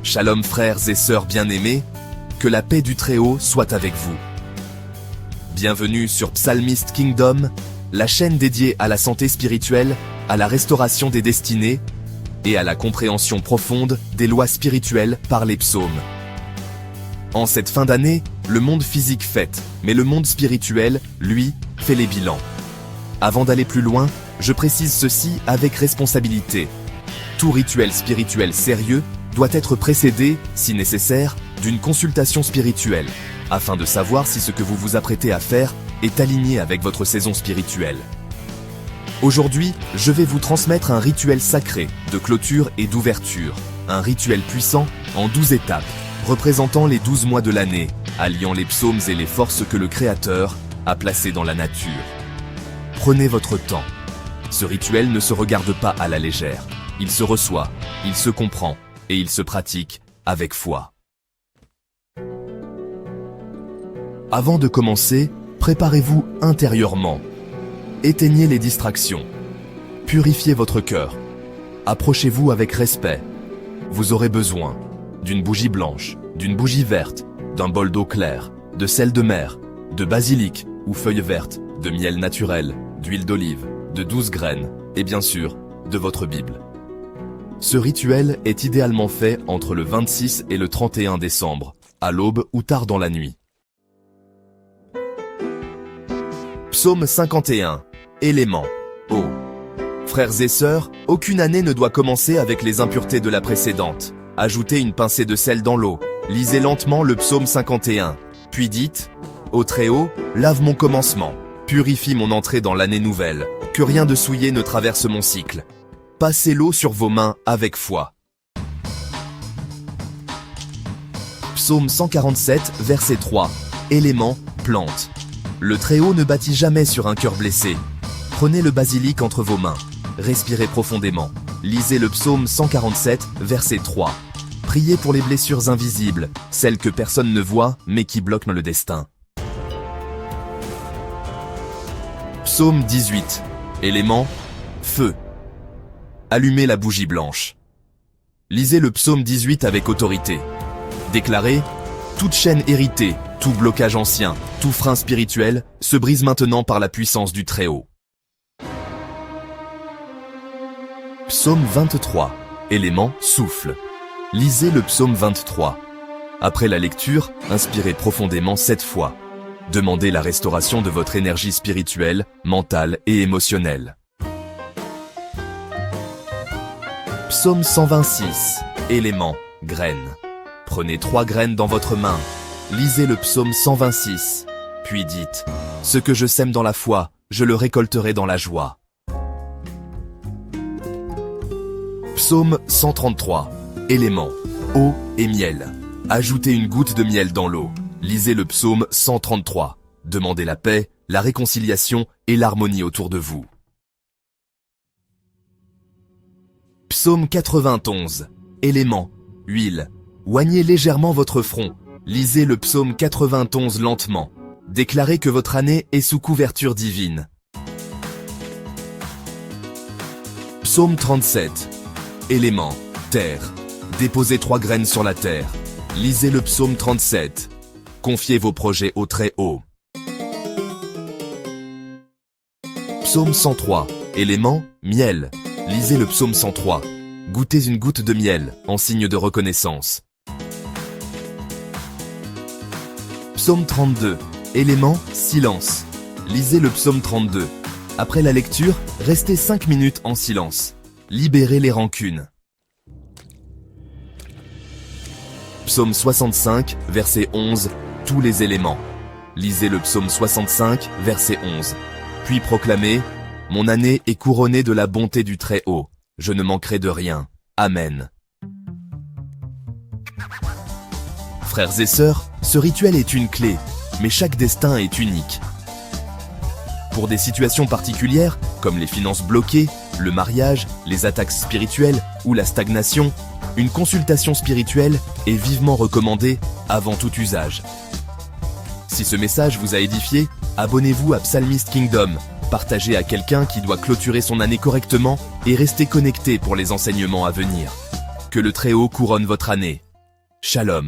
Shalom frères et sœurs bien-aimés, que la paix du Très-Haut soit avec vous. Bienvenue sur Psalmist Kingdom, la chaîne dédiée à la santé spirituelle, à la restauration des destinées et à la compréhension profonde des lois spirituelles par les psaumes. En cette fin d'année, le monde physique fête, mais le monde spirituel, lui, fait les bilans. Avant d'aller plus loin, je précise ceci avec responsabilité. Tout rituel spirituel sérieux doit être précédé, si nécessaire, d'une consultation spirituelle, afin de savoir si ce que vous vous apprêtez à faire est aligné avec votre saison spirituelle. Aujourd'hui, je vais vous transmettre un rituel sacré de clôture et d'ouverture, un rituel puissant en 12 étapes, représentant les 12 mois de l'année, alliant les psaumes et les forces que le Créateur a placées dans la nature. Prenez votre temps. Ce rituel ne se regarde pas à la légère. Il se reçoit, il se comprend et il se pratique avec foi. Avant de commencer, préparez-vous intérieurement. Éteignez les distractions. Purifiez votre cœur. Approchez-vous avec respect. Vous aurez besoin d'une bougie blanche, d'une bougie verte, d'un bol d'eau claire, de sel de mer, de basilic ou feuilles vertes, de miel naturel, d'huile d'olive, de 12 graines et bien sûr, de votre Bible. Ce rituel est idéalement fait entre le 26 et le 31 décembre, à l'aube ou tard dans la nuit. Psaume 51. Éléments. Eau. Frères et sœurs, aucune année ne doit commencer avec les impuretés de la précédente. Ajoutez une pincée de sel dans l'eau. Lisez lentement le psaume 51. Puis dites, « Ô Très-Haut, lave mon commencement. Purifie mon entrée dans l'année nouvelle. Que rien de souillé ne traverse mon cycle. Passez l'eau sur vos mains avec foi. » Psaume 147, verset 3. Élément, plante. Le Très-Haut ne bâtit jamais sur un cœur blessé. Prenez le basilic entre vos mains. Respirez profondément. Lisez le psaume 147, verset 3. Priez pour les blessures invisibles, celles que personne ne voit, mais qui bloquent le destin. Psaume 18. Élément, feu. Allumez la bougie blanche. Lisez le psaume 18 avec autorité. Déclarez, « Toute chaîne héritée, tout blocage ancien, tout frein spirituel se brise maintenant par la puissance du Très-Haut. » Psaume 23. Élément, souffle. Lisez le psaume 23. Après la lecture, inspirez profondément 7 fois. Demandez la restauration de votre énergie spirituelle, mentale et émotionnelle. Psaume 126. Élément, graines. Prenez 3 graines dans votre main. Lisez le psaume 126. Puis dites, « Ce que je sème dans la foi, je le récolterai dans la joie. » Psaume 133. Élément, eau et miel. Ajoutez une goutte de miel dans l'eau. Lisez le psaume 133. Demandez la paix, la réconciliation et l'harmonie autour de vous. Psaume 91. Élément, huile. Oignez légèrement votre front. Lisez le psaume 91 lentement. Déclarez que votre année est sous couverture divine. Psaume 37. Élément, terre. Déposez 3 graines sur la terre. Lisez le psaume 37. Confiez vos projets au Très-Haut. Psaume 103. Élément, miel. Lisez le psaume 103. Goûtez une goutte de miel, en signe de reconnaissance. Psaume 32. Élément, silence. Lisez le psaume 32. Après la lecture, restez 5 minutes en silence. Libérez les rancunes. Psaume 65, verset 11. Tous les éléments. Lisez le psaume 65, verset 11. Puis proclamez, « Mon année est couronnée de la bonté du Très-Haut. Je ne manquerai de rien. Amen. » Frères et sœurs, ce rituel est une clé, mais chaque destin est unique. Pour des situations particulières, comme les finances bloquées, le mariage, les attaques spirituelles ou la stagnation, une consultation spirituelle est vivement recommandée avant tout usage. Si ce message vous a édifié, abonnez-vous à Psalmist Kingdom, partagez à quelqu'un qui doit clôturer son année correctement et restez connecté pour les enseignements à venir. Que le Très-Haut couronne votre année. Shalom.